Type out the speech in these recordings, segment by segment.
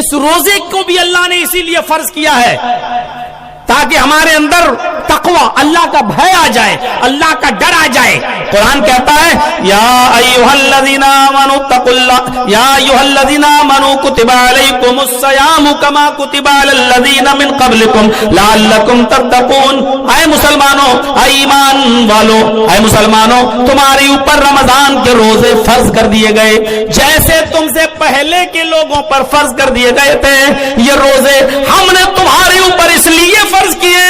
اس روزے کو بھی اللہ نے اسی لیے فرض کیا ہے تاکہ ہمارے اندر تقوی، اللہ کا بھے آ جائے، اللہ کا ڈر آ جائے۔ قرآن کہتا ہے یا ایھا الذین آمنوا اتقوا اللہ، یا ایھا الذین آمنوا کتب علیکم الصیام کما کتب علی الذین من قبلکم لعلکم تتقون۔ اے مسلمانوں، اے ایمان والو، اے مسلمانوں، تمہارے اوپر رمضان کے روزے فرض کر دیے گئے جیسے تم سے پہلے کے لوگوں پر فرض کر دیے گئے تھے۔ یہ روزے ہم نے تمہارے اوپر اس لیے فرض کیے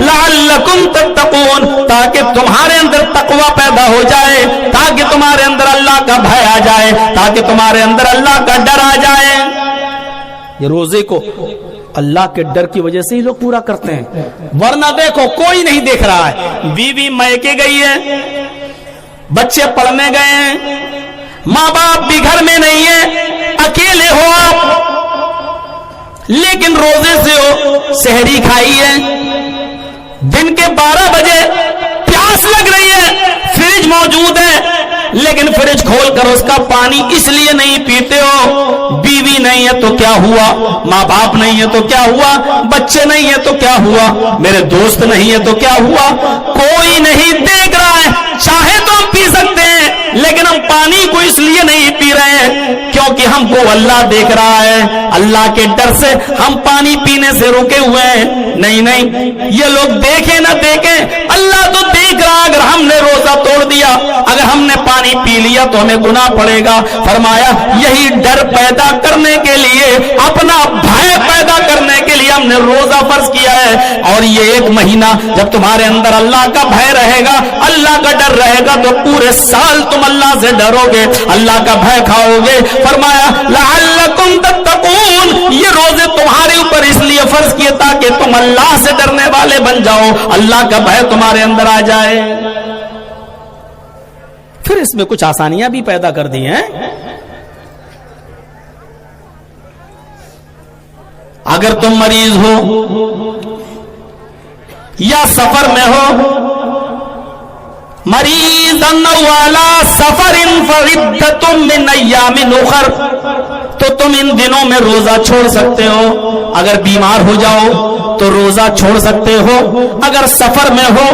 لعلکم تتقون، تاکہ تمہارے اندر تقوی پیدا ہو جائے، تاکہ تمہارے اندر اللہ کا بھے آ جائے، تاکہ تمہارے اندر اللہ کا ڈر آ جائے۔ یہ روزے کو اللہ کے ڈر کی وجہ سے ہی لوگ پورا کرتے ہیں، ورنہ دیکھو کوئی نہیں دیکھ رہا ہے، بیوی میکے گئی ہے، بچے پڑھنے گئے ہیں، ماں باپ بھی گھر میں نہیں ہے، اکیلے ہو آپ، لیکن روزے سے ہو، سحری کھائی ہے، دن کے 12 بجے پیاس لگ رہی ہے، فریج موجود ہے، لیکن فریج کھول کر اس کا پانی اس لیے نہیں پیتے ہو، بیوی نہیں ہے تو کیا ہوا، ماں باپ نہیں ہے تو کیا ہوا، بچے نہیں ہے تو کیا ہوا، میرے دوست نہیں ہے تو کیا ہوا، کوئی نہیں دیکھ رہا ہے، چاہے تو ہم پی سکتے ہیں لیکن ہم پانی کو اس لیے نہیں پی رہے ہیں کیونکہ ہم کو اللہ دیکھ رہا ہے، اللہ کے ڈر سے ہم پانی پینے سے رکے ہوئے ہیں۔ نہیں، یہ لوگ دیکھیں نہ دیکھیں، اللہ تو دیکھ رہا، اگر ہم نے روزہ توڑ دیا، اگر ہم نے پانی پی لیا تو ہمیں گناہ پڑے گا۔ فرمایا یہی ڈر پیدا کرنے کے لیے، اپنا بھے پیدا کرنے کے لیے ہم نے روزہ فرض کیا ہے، اور یہ 1 مہینہ جب تمہارے اندر اللہ کا بھے رہے گا، اللہ کا ڈر رہے گا، تو پورے سال تم اللہ سے ڈرو گے، اللہ کا بھے کھاؤ گے۔ فرمایا لعلکم تتقون، یہ روزے تمہارے اوپر اس لیے فرض کیے تاکہ تم اللہ سے ڈرنے والے بن جاؤ، اللہ کا بھے تمہارے اندر آ جائے۔ پھر اس میں کچھ آسانیاں بھی پیدا کر دی ہیں۔ اگر تم مریض ہو یا سفر میں ہو، مریضاً والا سفر فعدۃ من ایام اخر، تو تم ان دنوں میں روزہ چھوڑ سکتے ہو۔ اگر بیمار ہو جاؤ تو روزہ چھوڑ سکتے ہو، اگر سفر میں ہو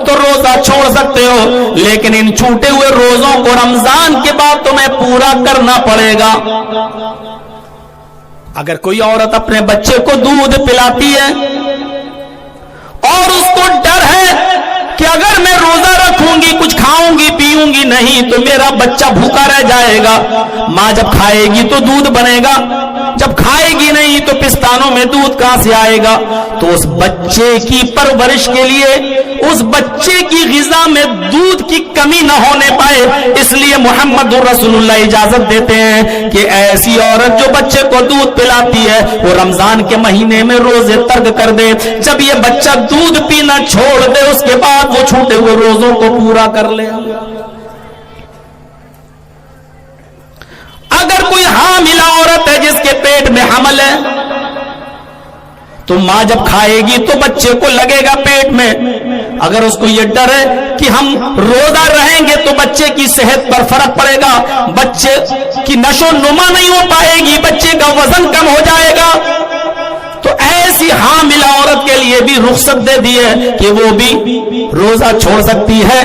تو روزہ چھوڑ سکتے ہو، لیکن ان چھوٹے ہوئے روزوں کو رمضان کے بعد تمہیں پورا کرنا پڑے گا۔ اگر کوئی عورت اپنے بچے کو دودھ پلاتی ہے اور اس کو ڈر ہے کہ اگر میں روزہ رکھوں گی، کچھ کھاؤں گی پیوں گی نہیں تو میرا بچہ بھوکا رہ جائے گا، ماں جب کھائے گی تو دودھ بنے گا، جب کھائے گی نہیں تو پستانوں میں دودھ کہاں سے آئے گا، تو اس بچے کی پرورش کے لیے، اس بچے کی غذا میں دودھ کی کمی نہ ہونے پائے، اس لیے محمد رسول اللہ اجازت دیتے ہیں کہ ایسی عورت جو بچے کو دودھ پلاتی ہے وہ رمضان کے مہینے میں روزے ترک کر دے، جب یہ بچہ دودھ پینا چھوڑ دے اس کے بعد وہ چھوٹے ہوئے روزوں کو پورا کر لے۔ اگر کوئی حاملہ عورت ہے جس کے پیٹ میں حمل ہے تو ماں جب کھائے گی تو بچے کو لگے گا پیٹ میں، اگر اس کو یہ ڈر ہے کہ ہم روزہ رہیں گے تو بچے کی صحت پر فرق پڑے گا، بچے کی نشو نما نہیں ہو پائے گی، بچے کا وزن کم ہو جائے گا، تو ایسی حاملہ عورت کے لیے بھی رخصت دے دی ہے کہ وہ بھی روزہ چھوڑ سکتی ہے۔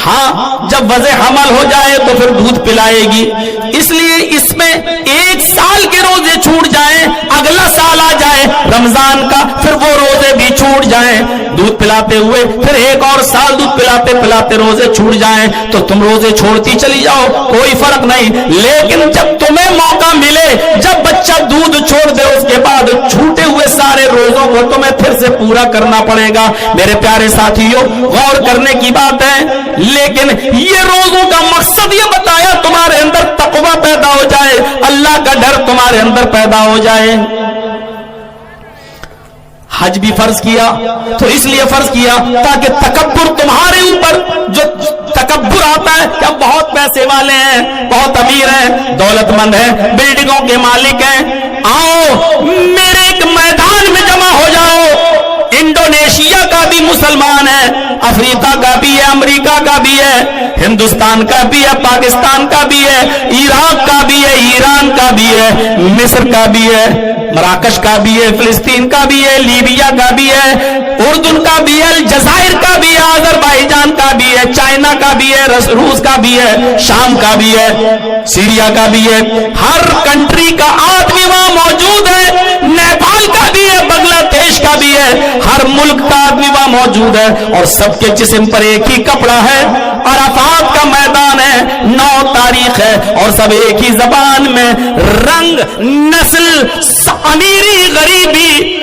ہاں جب وضع حمل ہو جائے تو پھر دودھ پلائے گی، اس لیے اس میں 1 سال کے روزے چھوٹ جائیں، اگلا سال آ جائے رمضان کا، پھر وہ روزے بھی چھوٹ جائیں، دودھ پلاتے ہوئے پھر 1 اور سال دودھ پلاتے پلاتے روزے چھوٹ جائیں تو تم روزے چھوڑتی چلی جاؤ، کوئی فرق نہیں، لیکن جب تمہیں موقع ملے، جب بچہ دودھ چھوڑ دے اس کے بعد چھوٹے ہوئے سارے روزوں کو تمہیں پھر سے پورا کرنا پڑے گا۔ میرے پیارے ساتھیوں، غور کرنے کی بات ہے، لیکن یہ روزوں کا مقصد یہ بتایا تمہارے اندر تقوی پیدا ہو جائے، اللہ کا ڈر تمہارے اندر پیدا ہو جائے۔ حج بھی فرض کیا تو اس لیے فرض کیا تاکہ تکبر تمہارے اوپر، جو تکبر آتا ہے کہ ہم بہت پیسے والے ہیں، بہت امیر ہیں، دولت مند ہیں، بلڈنگوں کے مالک ہیں، آؤ میرے ایک میدان میں جمع ہو جاؤ، انڈونیشیا کا بھی مسلمان ہے، افریقہ کا بھی ہے، امریکہ کا بھی ہے, ہندوستان کا بھی ہے, پاکستان کا بھی ہے, عراق کا بھی ہے, ایران کا بھی ہے, مصر کا بھی ہے, مراکش کا بھی ہے, فلسطین کا بھی ہے, لیبیا کا بھی ہے, اردن کا بھی ہے, الجزائر کا بھی ہے, آذربائیجان کا بھی ہے, چائنا کا بھی ہے, روس کا بھی ہے, شام کا بھی ہے, سیریا کا بھی ہے. ہر کنٹری کا آدمی وہاں موجود ہے. نیپال کا بھی ہے, بنگلہ دیش کا بھی ہے, ہر ملک کا آدمی وہاں موجود ہے, اور سب کے جسم پر ایک ہی کپڑا ہے, عرفات کا میدان ہے, 9 تاریخ ہے, اور سب ایک ہی زبان میں, رنگ, نسل, امیری, غریبی,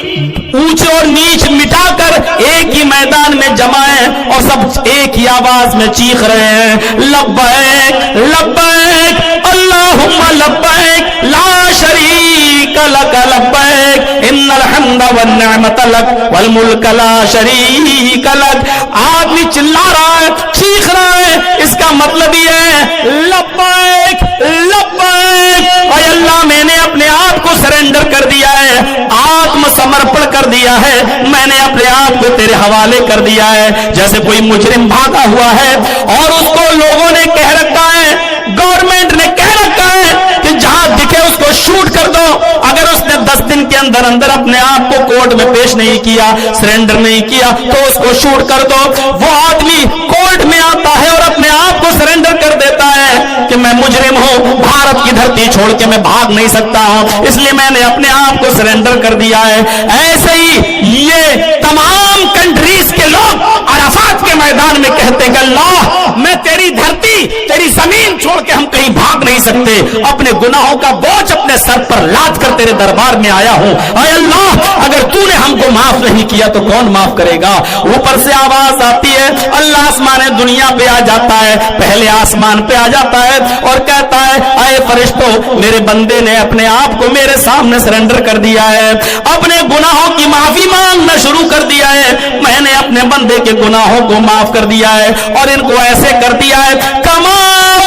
اونچ اور نیچ مٹا کر ایک ہی میدان میں جمع ہیں, اور سب ایک ہی آواز میں چیخ رہے ہیں, لبیک لبیک اللہم لبیک لا شریک لک لبیک ان الحمد والنعمت لک والملک لا شریک لک. آدمی چلا رہا ہے, چیخ رہا ہے, اس کا مطلب یہ ہے لبیک لبیک, اے اللہ میں نے اپنے آپ کو سرنڈر کر دیا ہے, آتم سمرپن کر دیا ہے, میں نے اپنے آپ کو تیرے حوالے کر دیا ہے. جیسے کوئی مجرم بھاگا ہوا ہے اور اس کو لوگوں نے کہہ رکھا ہے, گورنمنٹ نے کہہ رکھا ہے کہ جہاں دکھے اس کو شوٹ کر دو, اگر اس نے 10 دن کے اندر اندر اپنے آپ کو کورٹ میں پیش نہیں کیا, سرنڈر نہیں کیا, تو اس کو شوٹ کر دو. وہ آدمی کورٹ میں آتا ہے اور اپنے آپ کو سرنڈر کر دیتا ہے کہ میں مجرم ہوں, بھارت کی دھرتی چھوڑ کے میں بھاگ نہیں سکتا ہوں, اس لیے میں نے اپنے آپ کو سرنڈر کر دیا ہے. ایسے ہی یہ تمام کنٹریز کے لوگ عرفات کے میدان میں کہتے کہ اللہ میں تیری دھرتی, تیری زمین چھوڑ کے ہم کہیں بھاگ نہیں سکتے, اپنے گناہوں کا بوجھ اپنے سر پر لاد کر تیرے دربار میں آیا ہوں. اے اللہ اگر تو نے ہم کو معاف نہیں کیا تو کون معاف کرے گا. اوپر سے آواز آتی ہے, اللہ آسمان دنیا پہ آ جاتا ہے, پہلے آسمان پہ آ جاتا ہے اور کہتا ہے اے فرشتوں, میرے بندے نے اپنے آپ کو میرے سامنے سرنڈر کر دیا ہے, اپنے گناہوں کی معافی مانگنا شروع کر دیا ہے, میں نے اپنے بندے کے گناہوں کو معاف کر دیا ہے, اور ان کو ایسے کر دیا ہے کما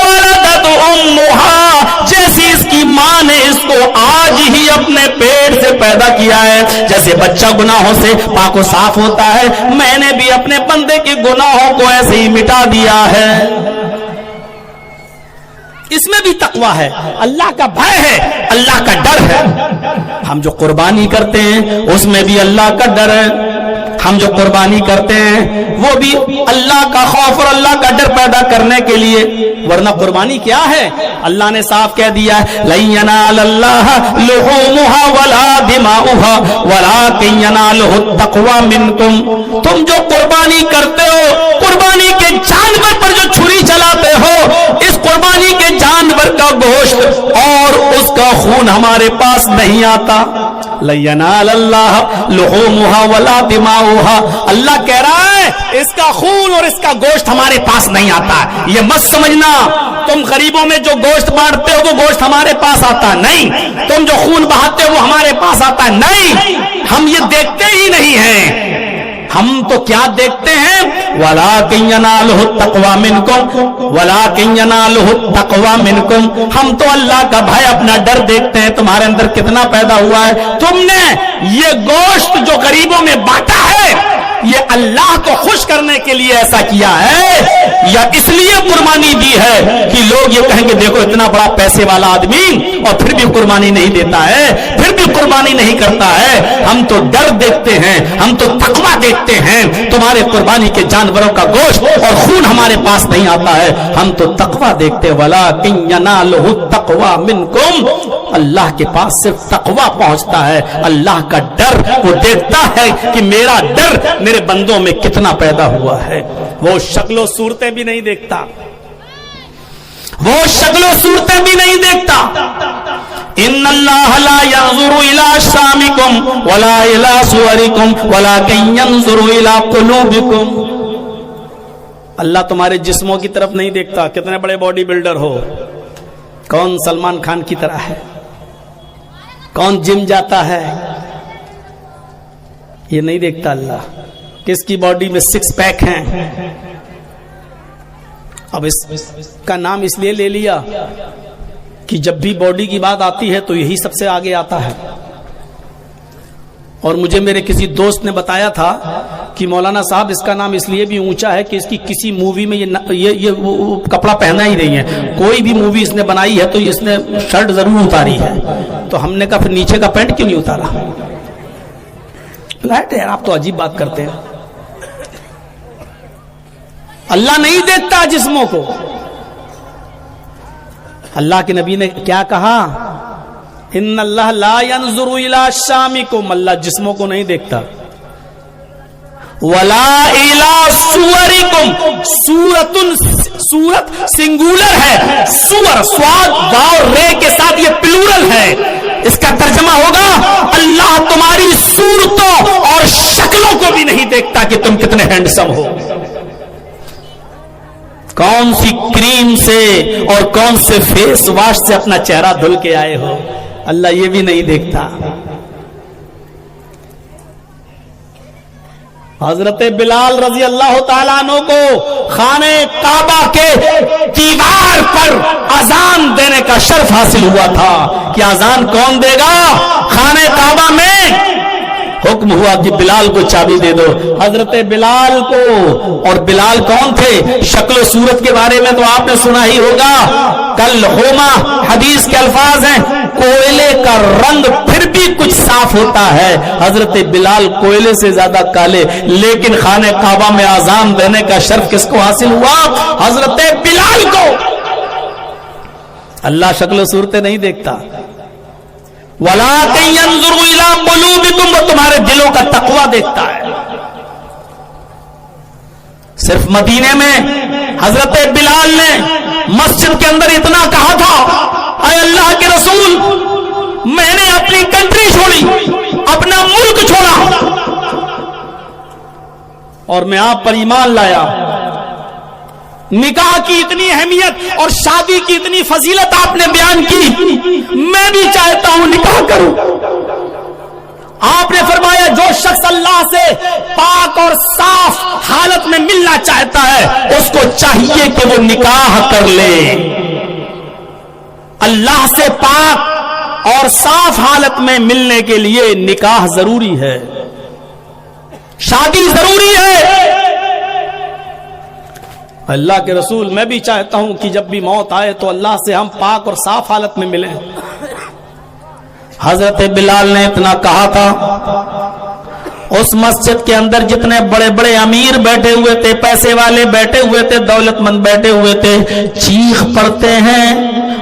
ولدت امہا, جیسی اس کی ماں نے اس کو آج ہی اپنے پیٹ سے پیدا کیا ہے. جیسے بچہ گناہوں سے پاک و صاف ہوتا ہے, میں نے بھی اپنے بندے کے گناہوں کو ایسے ہی مٹا دیا ہے. اس میں بھی تقویٰ ہے, اللہ کا بھے ہے, اللہ کا ڈر ہے. ہم جو قربانی کرتے ہیں اس میں بھی اللہ کا ڈر ہے, ہم جو قربانی کرتے ہیں وہ بھی اللہ کا خوف اور اللہ کا ڈر پیدا کرنے کے لیے, ورنہ قربانی کیا ہے؟ اللہ نے صاف کہہ دیا ہے لن ینال اللہ لحومها ولا دماؤها ولکن ینالہ التقوی منکم. تم جو قربانی کرتے ہو, قربانی کے جانور پر جو چھری چلاتے ہو, اس قربانی کے جانور کا گوشت اور اس کا خون ہمارے پاس نہیں آتا. لن ینال اللہ لحومها ولا دماؤها, اللہ کہہ رہا ہے اس کا خون اور اس کا گوشت ہمارے پاس نہیں آتا. یہ مت سمجھنا تم غریبوں میں جو گوشت بانٹتے ہو وہ گوشت ہمارے پاس آتا نہیں, تم جو خون بہاتے ہو وہ ہمارے پاس آتا نہیں. ہم یہ دیکھتے ہی نہیں ہیں. ہم تو کیا دیکھتے ہیں, وَلَٰكِن يَنَالُهُ التَّقْوَىٰ مِنْكُمْ وَلَٰكِن يَنَالُهُ التَّقْوَىٰ مِنْكُمْ. ہم تو اللہ کا بھے, اپنا ڈر دیکھتے ہیں تمہارے اندر کتنا پیدا ہوا ہے. تم نے یہ گوشت جو غریبوں میں بانٹا ہے یہ اللہ کو خوش کرنے کے لیے ایسا کیا ہے یا اس لیے قربانی دی ہے کہ لوگ یہ کہیں گے دیکھو اتنا بڑا پیسے والا آدمی اور پھر بھی قربانی نہیں دیتا ہے, پھر بھی قربانی نہیں کرتا ہے. ہم تو ڈر دیکھتے ہیں, ہم تو تقویٰ دیکھتے ہیں. تمہارے قربانی کے جانوروں کا گوشت اور خون ہمارے پاس نہیں آتا ہے, ہم تو تقویٰ دیکھتے. وَلَٰكِن يَنَالُهُ التَّقْوَىٰ مِنْكُمْ, اللہ کے پاس صرف تقویٰ پہنچتا ہے, اللہ کا ڈر. وہ دیکھتا ہے کہ میرا ڈر میرے بندوں میں کتنا پیدا ہوا ہے. وہ شکل و صورتیں بھی نہیں دیکھتا, وہ شکل و صورتیں بھی نہیں دیکھتا. ان اللہ لا ينظر الى اجسامکم ولا الى صورکم ولکن ينظر الى قلوبکم. اللہ تمہارے جسموں کی طرف نہیں دیکھتا, کتنے بڑے باڈی بلڈر ہو, کون سلمان خان کی طرح ہے, کون جم جاتا ہے, یہ نہیں دیکھتا اللہ. کس کی باڈی میں 6 پیک ہیں. اب اس کا نام اس لیے لے لیا کہ جب بھی باڈی کی بات آتی ہے تو یہی سب سے آگے آتا ہے. اور مجھے میرے کسی دوست نے بتایا تھا کہ مولانا صاحب اس کا نام اس لیے بھی اونچا ہے کہ اس کی کسی مووی میں یہ کپڑا پہنا ہی نہیں ہے، کوئی بھی مووی اس نے بنائی ہے تو اس نے شرٹ ضرور اتاری ہے. تو ہم نے کہا پھر نیچے کا پینٹ کیوں نہیں اتارا؟ یار آپ تو عجیب بات کرتے ہیں. اللہ نہیں دیکھتا جسموں کو. اللہ کے نبی نے کیا کہا؟ ان اللہ لا ينظر الى شامکم، اللہ جسموں کو نہیں دیکھتا. ولا الى صورکم، صورت سنگولر ہے، سور سواد واو رے کے ساتھ یہ پلورل ہے. اس کا ترجمہ ہوگا اللہ تمہاری صورتوں اور شکلوں کو بھی نہیں دیکھتا کہ تم کتنے ہینڈسم ہو، کون سی کریم سے اور کون سے فیس واش سے اپنا چہرہ دھل کے آئے ہو. اللہ یہ بھی نہیں دیکھتا. حضرت بلال رضی اللہ تعالیٰ عنہ کو خانہ کعبہ کے دیوار پر اذان دینے کا شرف حاصل ہوا تھا کہ اذان کون دے گا؟ خانہ کعبہ میں حکم ہوا کہ بلال کو چابی دے دو. حضرت بلال کو، اور بلال کون تھے؟ شکل و صورت کے بارے میں تو آپ نے سنا ہی ہوگا. کل ہوما حدیث کے الفاظ ہیں، کوئلے کا رنگ پھر بھی کچھ صاف ہوتا ہے. حضرت بلال کوئلے سے زیادہ کالے، لیکن خانہ کعبہ میں اذان دینے کا شرف کس کو حاصل ہوا؟ حضرت بلال کو. اللہ شکل و صورتیں نہیں دیکھتا. وَلَٰكِن يَنظُرُ إِلَىٰ قُلُوبِكُمْ، وہ تمہارے دلوں کا تقویٰ دیکھتا ہے. صرف مدینے میں حضرت بلال نے مسجد کے اندر اتنا کہا تھا، اے اللہ کے رسول، میں نے اپنی کنٹری چھوڑی، اپنا ملک چھوڑا اور میں آپ پر ایمان لایا. نکاح کی اتنی اہمیت اور شادی کی اتنی فضیلت آپ نے بیان کی، میں بھی چاہتا ہوں نکاح کروں. آپ نے فرمایا جو شخص اللہ سے پاک اور صاف حالت میں ملنا چاہتا ہے اس کو چاہیے کہ وہ نکاح کر لے. اللہ سے پاک اور صاف حالت میں ملنے کے لیے نکاح ضروری ہے، شادی ضروری ہے. اللہ کے رسول، میں بھی چاہتا ہوں کہ جب بھی موت آئے تو اللہ سے ہم پاک اور صاف حالت میں ملیں. حضرت بلال نے اتنا کہا تھا، اس مسجد کے اندر جتنے بڑے بڑے امیر بیٹھے ہوئے تھے، پیسے والے بیٹھے ہوئے تھے، دولت مند بیٹھے ہوئے تھے، چیخ پڑتے ہیں،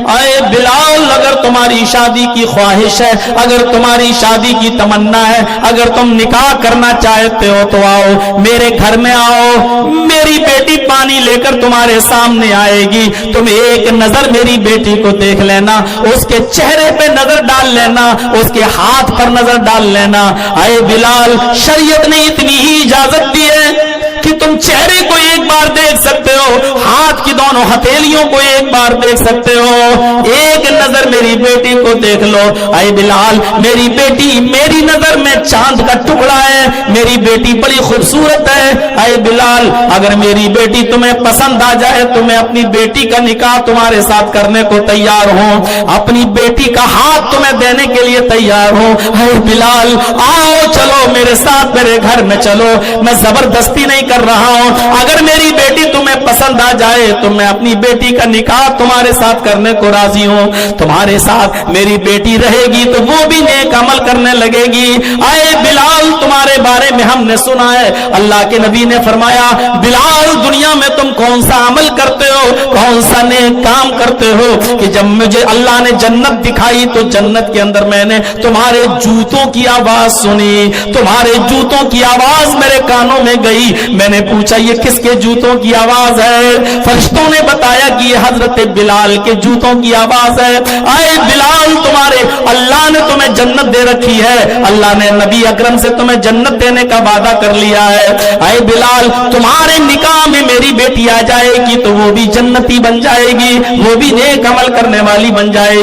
اے بلال، اگر تمہاری شادی کی خواہش ہے، اگر تمہاری شادی کی تمنا ہے، اگر تم نکاح کرنا چاہتے ہو تو آؤ میرے گھر میں آؤ، میری بیٹی پانی لے کر تمہارے سامنے آئے گی، تم ایک نظر میری بیٹی کو دیکھ لینا، اس کے چہرے پہ نظر ڈال لینا، اس کے ہاتھ پر نظر ڈال لینا. اے بلال، شریعت نے اتنی ہی اجازت دی ہے کہ تم چہرے کو ایک بار دیکھ سکتے ہو، ہاتھ کی دونوں ہتھیلیوں کو ایک بار دیکھ سکتے ہو، ایک نظر میری بیٹی کو دیکھ لو. اے بلال، میری بیٹی میری نظر میں چاند کا ٹکڑا ہے، میری بیٹی بڑی خوبصورت ہے. اے بلال، اگر میری بیٹی تمہیں پسند آ جائے تو میں اپنی بیٹی کا نکاح تمہارے ساتھ کرنے کو تیار ہوں، اپنی بیٹی کا ہاتھ تمہیں دینے کے لیے تیار ہوں. اے بلال، آؤ چلو میرے ساتھ، میرے گھر میں چلو، میں زبردستی نہیں کر رہا ہوں، اگر میری بیٹی تمہیں پسند آ جائے تو میں اپنی بیٹی کا نکاح تمہارے ساتھ کرنے کو راضی ہوں، تمہارے ساتھ میری بیٹی رہے گی تو وہ بھی نیک عمل کرنے لگے گی. اے بلال، تمہارے بارے میں ہم نے سنا ہے، اللہ کے نبی نے فرمایا، بلال دنیا میں تم کون سا عمل کرتے ہو، کون سا نیک کام کرتے ہو کہ جب مجھے اللہ نے جنت دکھائی تو جنت کے اندر میں نے تمہارے جوتوں کی آواز سنی، تمہارے جوتوں کی آواز میرے کانوں میں گئی. میں نے پوچھا یہ کس کے جوتوں کی آواز ہے؟ فرشتوں نے بتایا کہ یہ حضرت بلال کے جوتوں کی آواز ہے. اے بلال، تمہارے اللہ نے تمہیں جنت دے رکھی ہے، اللہ نے نبی اکرم سے تمہیں جنت دینے کا وعدہ کر لیا ہے. اے بلال، تمہارے نکاح میں میری بیٹی آ جائے گی تو وہ بھی جنتی بن جائے گی، وہ بھی نیک عمل کرنے والی بن جائے